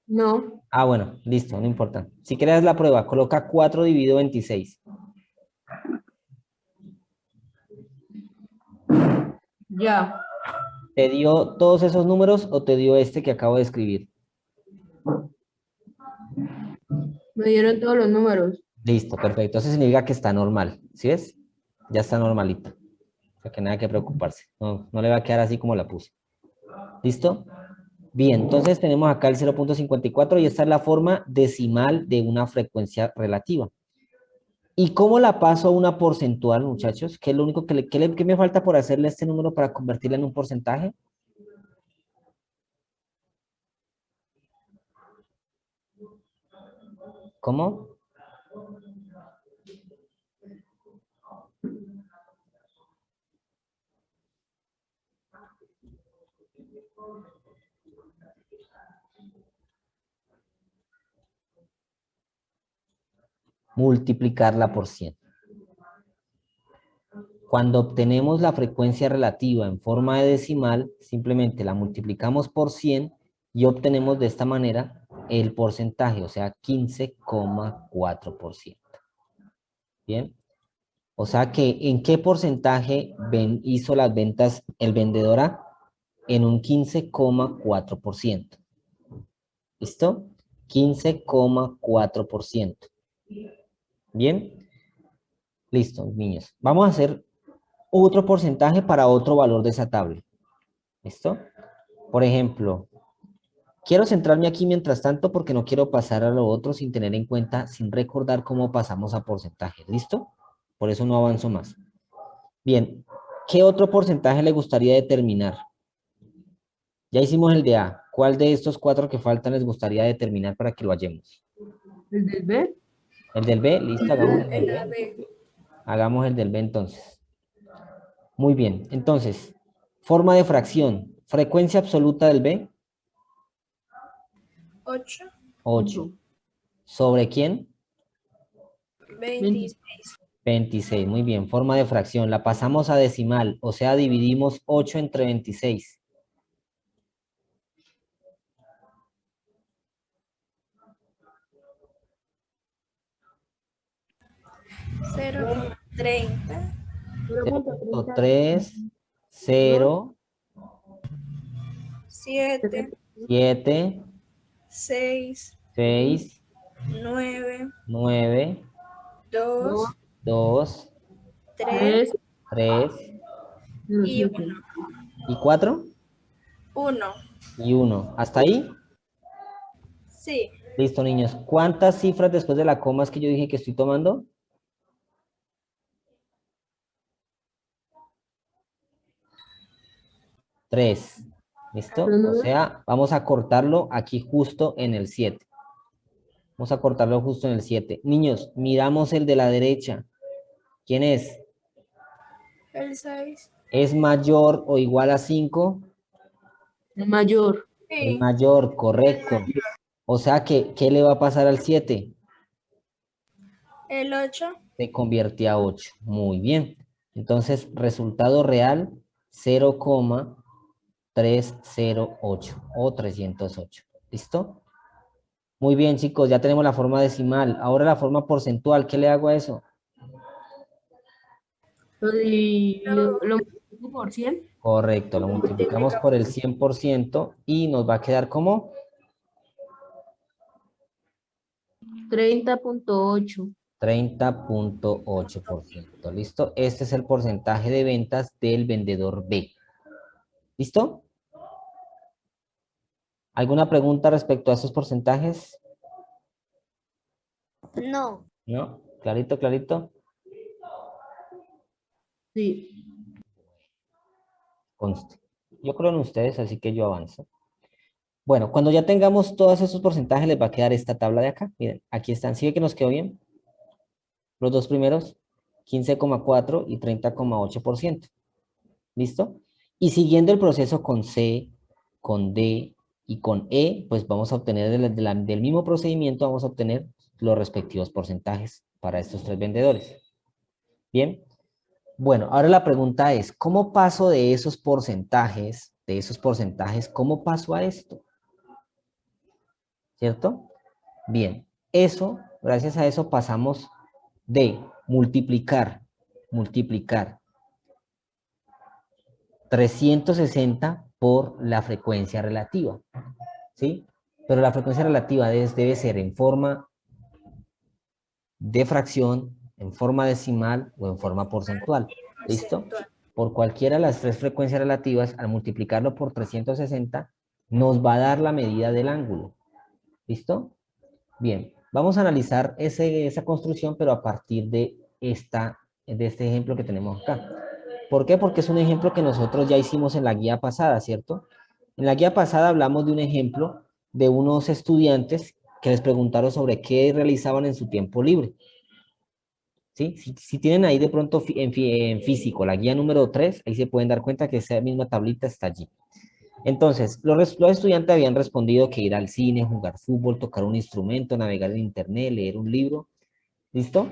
No. Ah, bueno, listo, no importa. Si quieres la prueba, coloca 4 dividido 26. Ya. ¿Te dio todos esos números o te dio este que acabo de escribir? Me dieron todos los números. Listo, perfecto. Eso significa que está normal. ¿Sí ves? Ya está normalita. O sea que nada que preocuparse. No, no le va a quedar así como la puse. ¿Listo? Bien, entonces tenemos acá el 0.54 y esta es la forma decimal de una frecuencia relativa. ¿Y cómo la paso a una porcentual, muchachos? ¿Qué es lo único que me falta por hacerle este número para convertirla en un porcentaje? ¿Cómo? Multiplicarla por 100. Cuando obtenemos la frecuencia relativa en forma de decimal, simplemente la multiplicamos por 100 y obtenemos de esta manera el porcentaje, o sea, 15,4%. ¿Bien? O sea que, ¿en qué porcentaje hizo las ventas el vendedor A? En un 15,4%. ¿Listo? 15,4%. ¿Bien? Listo, niños. Vamos a hacer otro porcentaje para otro valor de esa tabla. ¿Listo? Por ejemplo, quiero centrarme aquí mientras tanto porque no quiero pasar a lo otro sin tener en cuenta, sin recordar cómo pasamos a porcentaje. ¿Listo? Por eso no avanzo más. Bien, ¿qué otro porcentaje le gustaría determinar? Ya hicimos el de A. ¿Cuál de estos 4 que faltan les gustaría determinar para que lo hallemos? ¿El del B? ¿El del B? Listo, hagamos el del El A, B. B. Hagamos el del B entonces. Muy bien, entonces, forma de fracción. Frecuencia absoluta del B, 8, 8. ¿Sobre quién? 26. 26. Muy bien, forma de fracción. La pasamos a decimal, o sea, dividimos 8 entre 26. Cero, 30, 3, 0, 7, 7, 6, 6, 9, 9, 2, 2, 3 3 y 1. y 4 1. y 1. ¿Hasta ahí? Sí. Listo, niños. ¿Cuántas cifras después de la coma es que yo dije que estoy tomando? 3. ¿Listo? O sea, vamos a cortarlo aquí justo en el 7. Vamos a cortarlo justo en el 7. Niños, miramos el de la derecha. ¿Quién es? El 6. ¿Es mayor o igual a 5? El mayor. Es Sí. mayor, correcto. O sea que, ¿qué le va a pasar al 7? El 8. Se convierte a 8. Muy bien. Entonces, resultado real, 0,308 o 308. ¿Listo? Muy bien, chicos, ya tenemos la forma decimal. Ahora la forma porcentual, ¿qué le hago a eso? Lo multiplico por 100. Correcto, lo multiplicamos por el 100% y nos va a quedar como 30.8. 30,8%. ¿Listo? Este es el porcentaje de ventas del vendedor B. ¿Listo? ¿Alguna pregunta respecto a esos porcentajes? No. ¿No? Clarito, clarito. Sí. Conste. Yo creo en ustedes, así que yo avanzo. Bueno, cuando ya tengamos todos esos porcentajes, les va a quedar esta tabla de acá. Miren, aquí están. ¿Sí ve que nos quedó bien? Los dos primeros, 15,4 y 30,8%. ¿Listo? Y siguiendo el proceso con C, con D y con E, pues vamos a obtener del mismo procedimiento, vamos a obtener los respectivos porcentajes para estos 3 vendedores. Bien. Bueno, ahora la pregunta es, ¿cómo paso de esos porcentajes, cómo paso a esto? ¿Cierto? Bien, eso, gracias a eso pasamos de multiplicar 360 por la frecuencia relativa, ¿sí? Pero la frecuencia relativa debe ser en forma de fracción, en forma decimal o en forma porcentual. ¿Listo? Porcentual. Por cualquiera de las tres frecuencias relativas, al multiplicarlo por 360, nos va a dar la medida del ángulo. ¿Listo? Bien, vamos a analizar esa construcción, pero a partir de este ejemplo que tenemos acá. ¿Por qué? Porque es un ejemplo que nosotros ya hicimos en la guía pasada, ¿cierto? En la guía pasada hablamos de un ejemplo de unos estudiantes que les preguntaron sobre qué realizaban en su tiempo libre. ¿Sí? Si tienen ahí de pronto en físico la guía número 3, ahí se pueden dar cuenta que esa misma tablita está allí. Entonces, los estudiantes habían respondido que ir al cine, jugar fútbol, tocar un instrumento, navegar en internet, leer un libro. ¿Listo?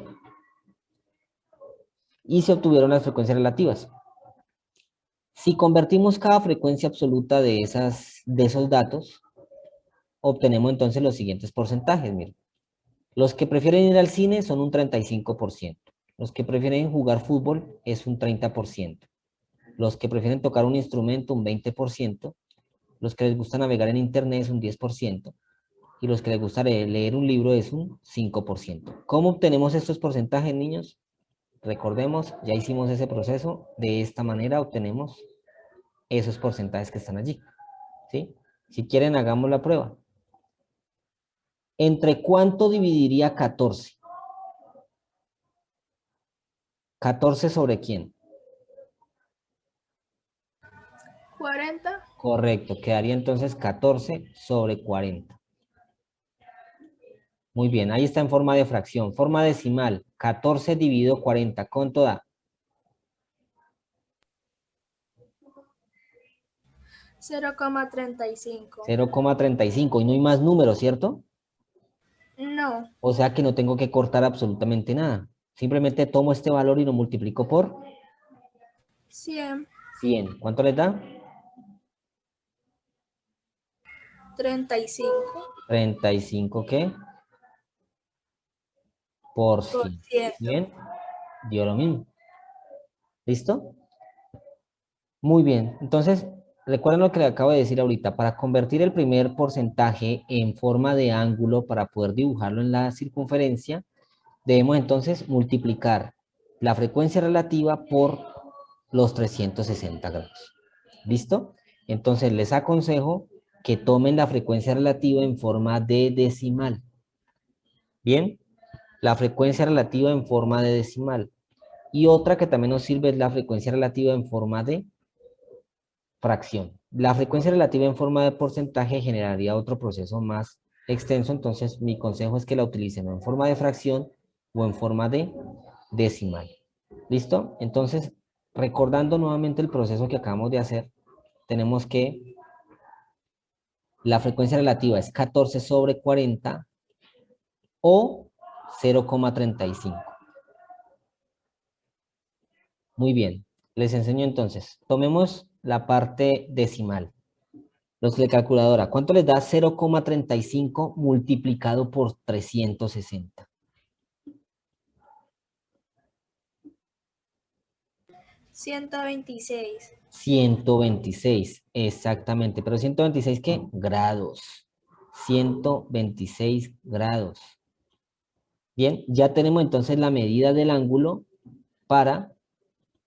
Y se obtuvieron las frecuencias relativas. Si convertimos cada frecuencia absoluta de esos datos, obtenemos entonces los siguientes porcentajes. Miren. Los que prefieren ir al cine son un 35%. Los que prefieren jugar fútbol es un 30%. Los que prefieren tocar un instrumento, un 20%. Los que les gusta navegar en internet es un 10%. Y los que les gusta leer un libro es un 5%. ¿Cómo obtenemos estos porcentajes, niños? Recordemos, ya hicimos ese proceso. De esta manera obtenemos esos porcentajes que están allí. ¿Sí? Si quieren, hagamos la prueba. ¿Entre cuánto dividiría 14? ¿14 sobre quién? 40. Correcto, quedaría entonces 14 sobre 40. Muy bien, ahí está en forma de fracción. Forma decimal, 14 dividido 40, ¿cuánto da? 0,35. 0,35 y no hay más números, ¿cierto? No. O sea que no tengo que cortar absolutamente nada. Simplemente tomo este valor y lo multiplico por 100. 100. ¿Cuánto les da? 35. 35, ¿qué? Por 100. 100 dio lo mismo. ¿Listo? Muy bien. Entonces, recuerden lo que le acabo de decir ahorita. Para convertir el primer porcentaje en forma de ángulo para poder dibujarlo en la circunferencia, debemos entonces multiplicar la frecuencia relativa por los 360 grados. ¿Listo? Entonces, les aconsejo que tomen la frecuencia relativa en forma de decimal. Bien, la frecuencia relativa en forma de decimal. Y otra que también nos sirve es la frecuencia relativa en forma de fracción. La frecuencia relativa en forma de porcentaje generaría otro proceso más extenso, entonces mi consejo es que la utilicen en forma de fracción o en forma de decimal. ¿Listo? Entonces, recordando nuevamente el proceso que acabamos de hacer, tenemos que la frecuencia relativa es 14 sobre 40 o 0,35. Muy bien, les enseño entonces. Tomemos la parte decimal. Los de calculadora, ¿cuánto les da 0,35 multiplicado por 360? 126. 126, exactamente. ¿Pero 126 qué? Grados. 126 grados. Bien, ya tenemos entonces la medida del ángulo para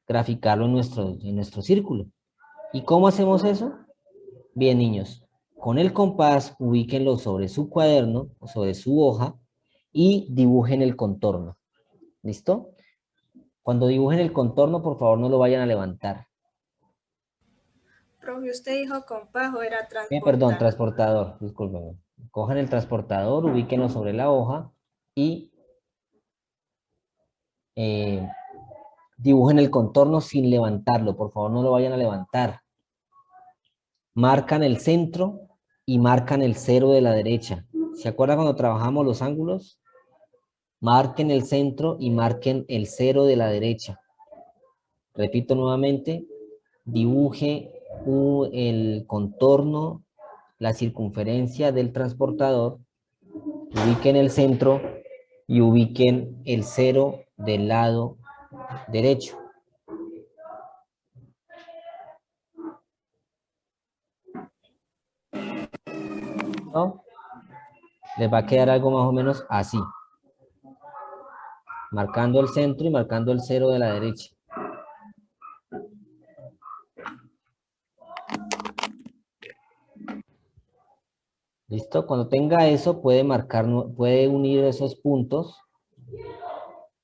graficarlo en nuestro círculo. ¿Y cómo hacemos eso? Bien, niños, con el compás ubíquenlo sobre su cuaderno, o sobre su hoja, y dibujen el contorno. ¿Listo? Cuando dibujen el contorno, por favor, no lo vayan a levantar. Profe, usted dijo compás o era Perdón, transportar. transportador, discúlpenme. Cojan el transportador, ubíquenlo sobre la hoja y eh, dibujen el contorno sin levantarlo. Por favor, no lo vayan a levantar. Marcan el centro y marcan el cero de la derecha. ¿Se acuerdan cuando trabajamos los ángulos? Marquen el centro y marquen el cero de la derecha. Repito nuevamente, dibuje el contorno, la circunferencia del transportador, ubiquen el centro y ubiquen el cero del lado derecho. ¿No? Les va a quedar algo más o menos así. marcando el centro y marcando el 0 de la derecha. ¿Listo? Cuando tenga eso, puede marcar, puede unir esos puntos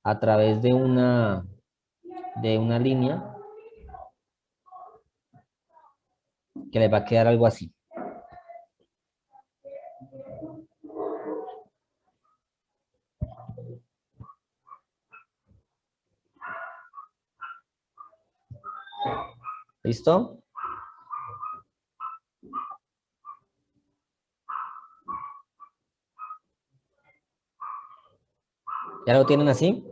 a través de una línea que les va a quedar algo así. ¿Listo? ¿Ya lo tienen así?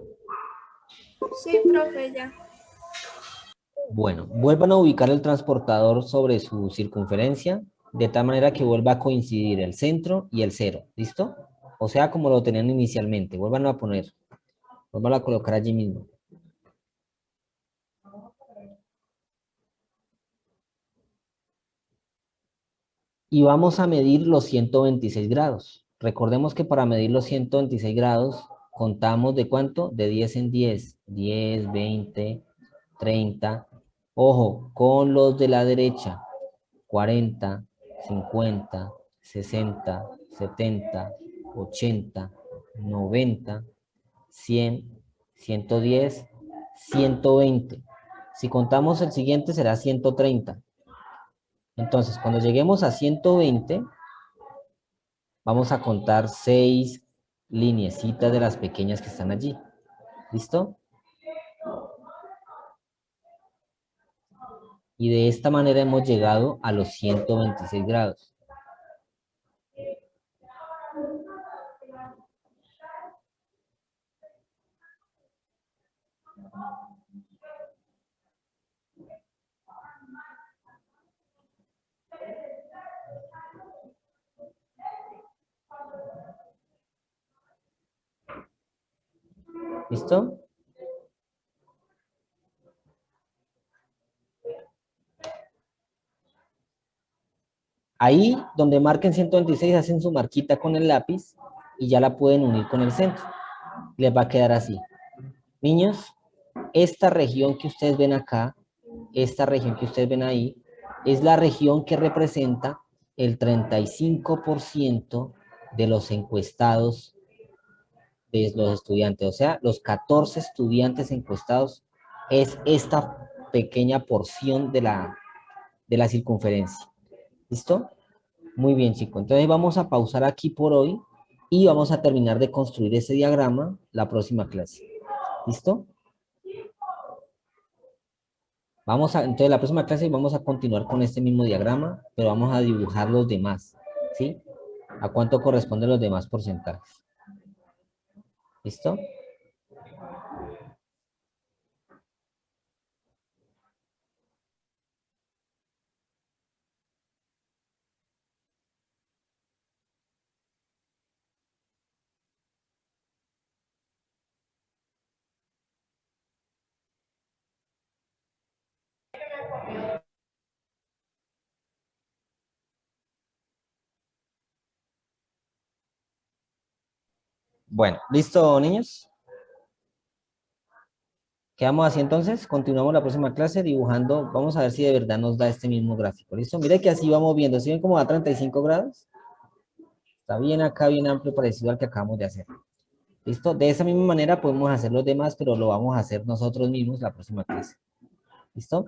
Sí, profe, ya. Bueno, vuelvan a ubicar el transportador sobre su circunferencia, de tal manera que vuelva a coincidir el centro y el 0. ¿Listo? O sea, como lo tenían inicialmente. Vuelvan a poner. Vuelvan a colocar allí mismo. Y vamos a medir los 126 grados. Recordemos que para medir los 126 grados, contamos de cuánto? De 10 en 10. 10, 20, 30. Ojo, con los de la derecha. 40, 50, 60, 70, 80, 90, 100, 110, 120. Si contamos el siguiente será 130. Entonces, cuando lleguemos a 120, vamos a contar 6 lineecitas de las pequeñas que están allí. ¿Listo? Y de esta manera hemos llegado a los 126 grados. ¿Listo? Ahí donde marquen 126 hacen su marquita con el lápiz y ya la pueden unir con el centro. Les va a quedar así. Niños, esta región que ustedes ven acá, esta región que ustedes ven ahí, es la región que representa el 35% de los encuestados de los estudiantes. O sea, los 14 estudiantes encuestados es esta pequeña porción de la circunferencia. ¿Listo? Muy bien, chicos. Entonces vamos a pausar aquí por hoy y vamos a terminar de construir ese diagrama la próxima clase. ¿Listo? Entonces la próxima clase vamos a continuar con este mismo diagrama, pero vamos a dibujar los demás, ¿sí? ¿A cuánto corresponden los demás porcentajes? ¿Listo? Bueno, ¿listo, niños? Quedamos así entonces, continuamos la próxima clase dibujando, vamos a ver si de verdad nos da este mismo gráfico, ¿listo? Mire que así vamos viendo, ¿sí ven cómo da 35 grados? Está bien acá, bien amplio, parecido al que acabamos de hacer. ¿Listo? De esa misma manera podemos hacer los demás, pero lo vamos a hacer nosotros mismos la próxima clase. ¿Listo?